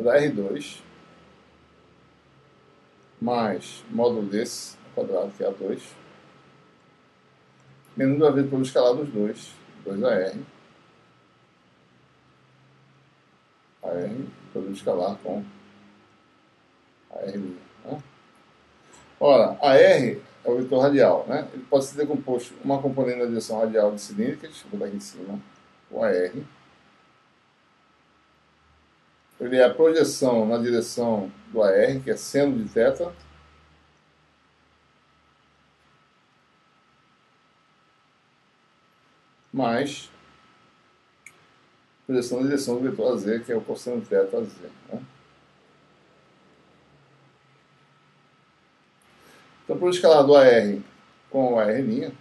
da R2 mais módulo desse ao quadrado, que é A2, menos 2 vezes pelo escalar dos 2AR, AR pelo escalar com AR'. Né? Ora, AR é o vetor radial, né? Ele pode ser decomposto uma componente na direção radial de cilíndricas, vou botar aqui em cima, o AR. Ele é a projeção na direção do AR, que é seno de θ, mais projeção na direção do vetor AZ, que é o cosseno θ AZ. Né? Então, pelo escalar do AR com o AR',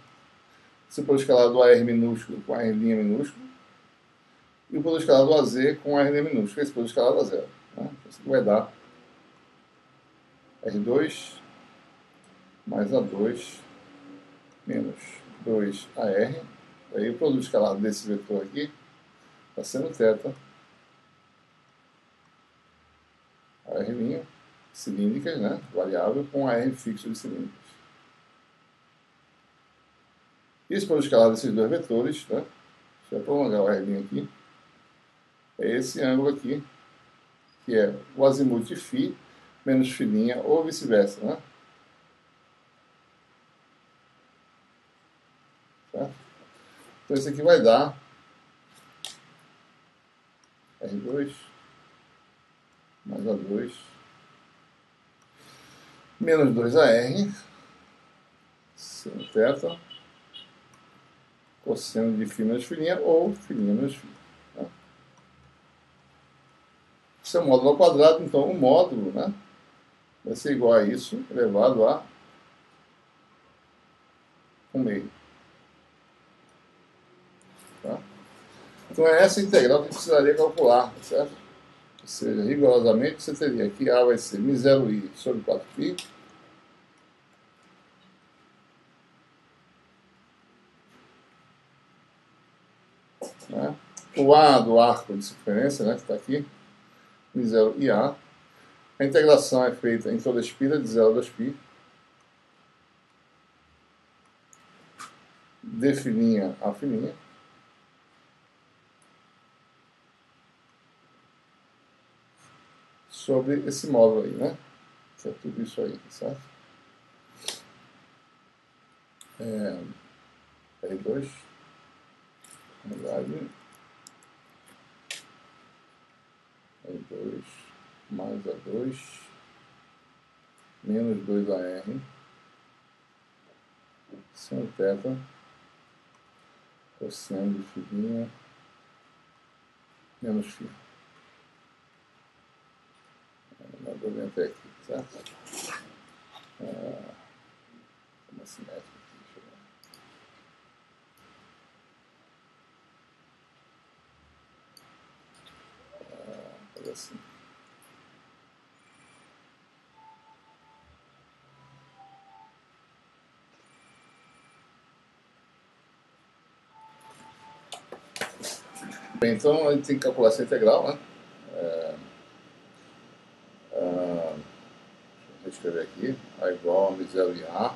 você pode escalar do AR minúsculo com AR' minúsculo, e o pelo escalar do AZ com AR' minúsculo, esse pelo escalar da zero. Né? Isso vai dar R2 mais A2 menos 2AR. Aí o produto escalar desse vetor aqui está sendo θ, AR', cilíndricas, né? Variável, com AR fixo de cilíndricas. Isso pelo escalar desses dois vetores, tá? Deixa eu prolongar o R' aqui. É esse ângulo aqui, que é o azimuth φ menos φ' ou vice-versa, né? Certo? Então esse aqui vai dar R2 mais A2 menos 2AR, seno θ, cosseno de φ menos φ' ou φ' menos φ. Tá? Isso é o módulo ao quadrado, então o módulo, né, vai ser igual a isso, elevado a 1/2. Tá? Então é essa integral que precisaria calcular, certo? Ou seja, rigorosamente você teria que A vai ser μ0i sobre 4π, né? O A do arco de circunferência, né, que está aqui, μ0ia. A integração é feita em toda a espira de 0 a 2π, de φ' a φ', sobre esse módulo aí, né? Que é tudo isso aí, certo? R2, unidade, R2 mais A2, menos 2AR, seno θ, cosseno de φ' menos φ. Vou vir até aqui, certo? Uma simétrica aqui, deixa eu ver. Fazer assim. Bem, então a gente tem que calcular essa integral, né? Deixa eu escrever aqui. A igual a μ0ia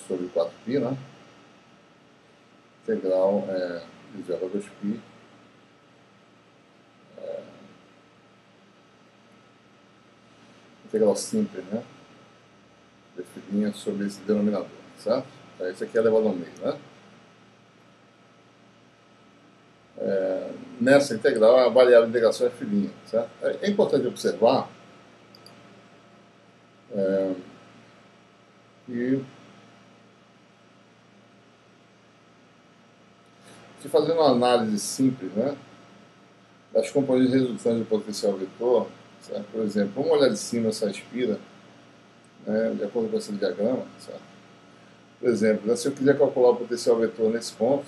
sobre 4π, né? Integral de 0 a 2π. Integral simples, né? De φ' sobre esse denominador, certo? Então, esse aqui é elevado ao meio, né? Nessa integral, a variável de integração é φ', certo? É importante observar que, se fazendo uma análise simples, né, das componentes resultantes do potencial vetor, certo? Por exemplo, vamos olhar de cima essa espira, né, de acordo com esse diagrama, certo? Por exemplo, né, se eu quiser calcular o potencial vetor nesse ponto,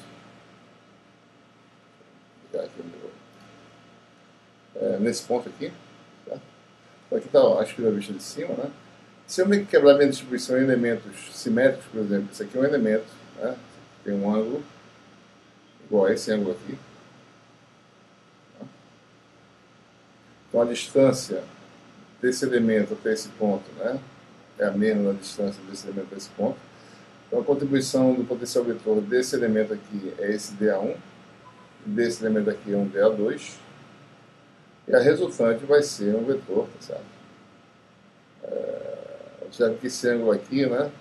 nesse ponto aqui, certo? Então, aqui está a espira vista de cima, né? Se eu meio que quebrar minha distribuição em elementos simétricos, por exemplo, esse aqui é um elemento, né? Tem um ângulo igual a esse ângulo aqui. Tá? Então a distância desse elemento até esse ponto, né, é a mesma distância desse elemento até esse ponto. Então a contribuição do potencial vetor desse elemento aqui é esse dA1, desse elemento aqui é um dA2, e a resultante vai ser um vetor, tá certo? Observe que esse ângulo aqui, né,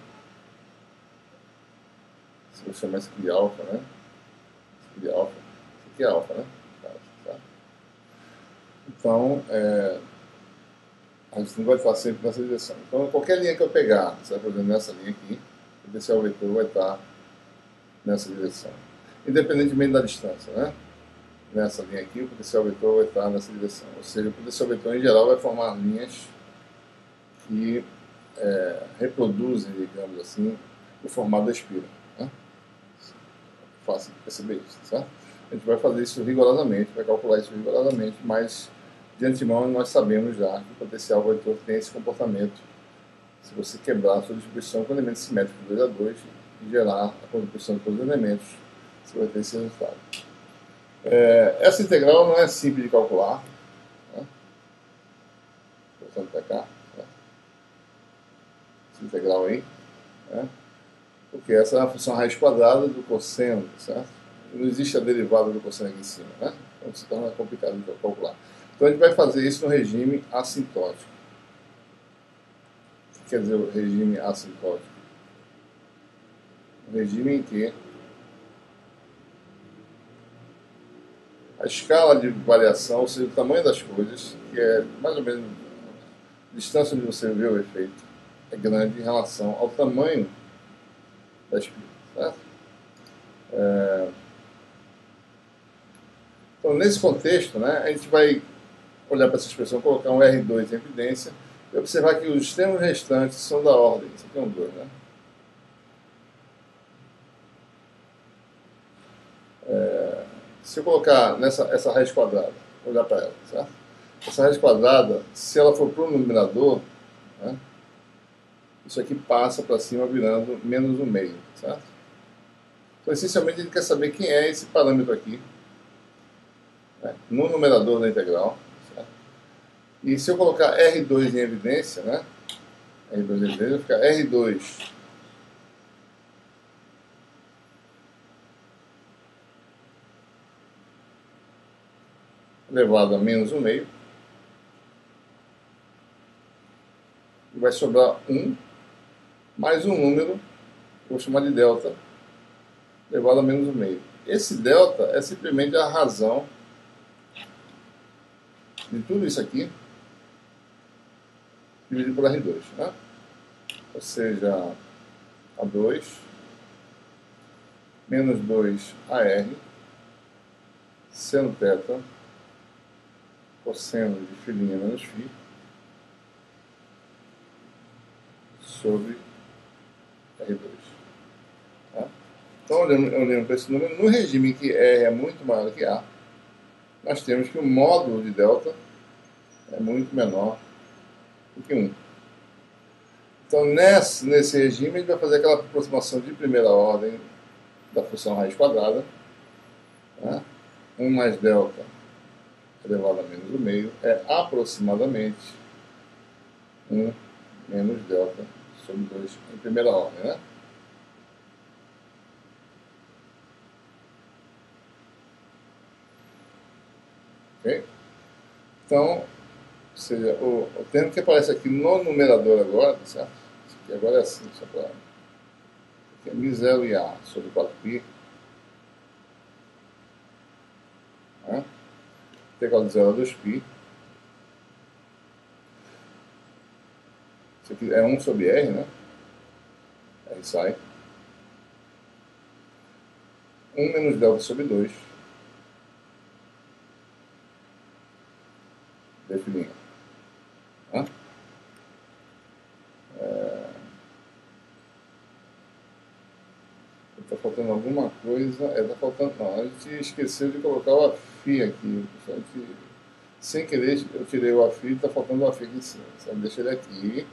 se eu chamar isso aqui de alfa, né, isso aqui de alfa, isso aqui é alfa, né, tá? Então, a gente não vai estar sempre nessa direção. Então, qualquer linha que eu pegar, por exemplo, nessa linha aqui, o potencial vetor vai estar nessa direção. Independentemente da distância, né? Nessa linha aqui, o potencial vetor vai estar nessa direção. Ou seja, o potencial vetor, em geral, vai formar linhas que reproduzem, digamos assim, o formato da espira. Né? Fácil de perceber isso, certo? A gente vai fazer isso rigorosamente, vai calcular isso rigorosamente, mas de antemão nós sabemos já que o potencial vetor tem esse comportamento. Se você quebrar a sua distribuição com elementos simétricos 2 a 2 e gerar a contribuição de todos os elementos, você vai ter esse resultado. Essa integral não é simples de calcular. Né? Voltando para cá. Né? Essa integral aí. Né? Porque essa é uma função raiz quadrada do cosseno, certo? Não existe a derivada do cosseno aqui em cima. Né? Então se torna complicado de calcular. Então a gente vai fazer isso no regime assintótico. O que quer dizer o regime assintótico? Um regime em que a escala de variação, ou seja, o tamanho das coisas, que é mais ou menos a distância onde você vê o efeito, é grande em relação ao tamanho da espira, certo? Então, nesse contexto, né, a gente vai olhar para essa expressão, colocar um R2 em evidência e observar que os extremos restantes são da ordem. Isso aqui é um 2, né? Se eu colocar essa raiz quadrada, olhar para ela, certo? Essa raiz quadrada, se ela for para o numerador, né, isso aqui passa para cima virando menos 1/2, certo? Então, essencialmente, a gente quer saber quem é esse parâmetro aqui, né, no numerador da integral. Certo? E se eu colocar R2 em evidência, né, R2 em evidência, vai ficar R2 elevado a menos 1/2, e vai sobrar 1 mais um número, vou chamar de delta, elevado a menos 1/2. Esse delta é simplesmente a razão de tudo isso aqui dividido por R2, né? Ou seja, A2 menos 2 AR seno θ cosseno de φ' menos φ sobre R2. Tá? Então, olhando para esse número, no regime em que R é muito maior que A, nós temos que o módulo de delta é muito menor do que 1. Então, nesse regime, a gente vai fazer aquela aproximação de primeira ordem da função raiz quadrada. Né? 1 mais delta elevado a menos 1/2 é aproximadamente 1 menos delta sobre 2 em primeira ordem, né? Ok? Então, ou seja, o termo que aparece aqui no numerador agora, tá certo? Isso aqui agora é assim, só para... Aqui é μ0 e A sobre 4π. Né? Integral de 0 a 2π. Isso aqui é 1 sobre R, né? R sai. 1 menos delta sobre 2. Definindo. Né? Está faltando alguma coisa. Está faltando. Não, a gente esqueceu de colocar o AFI aqui. Sem querer, eu tirei o AFI e está faltando o AFI aqui em cima. Deixa ele aqui.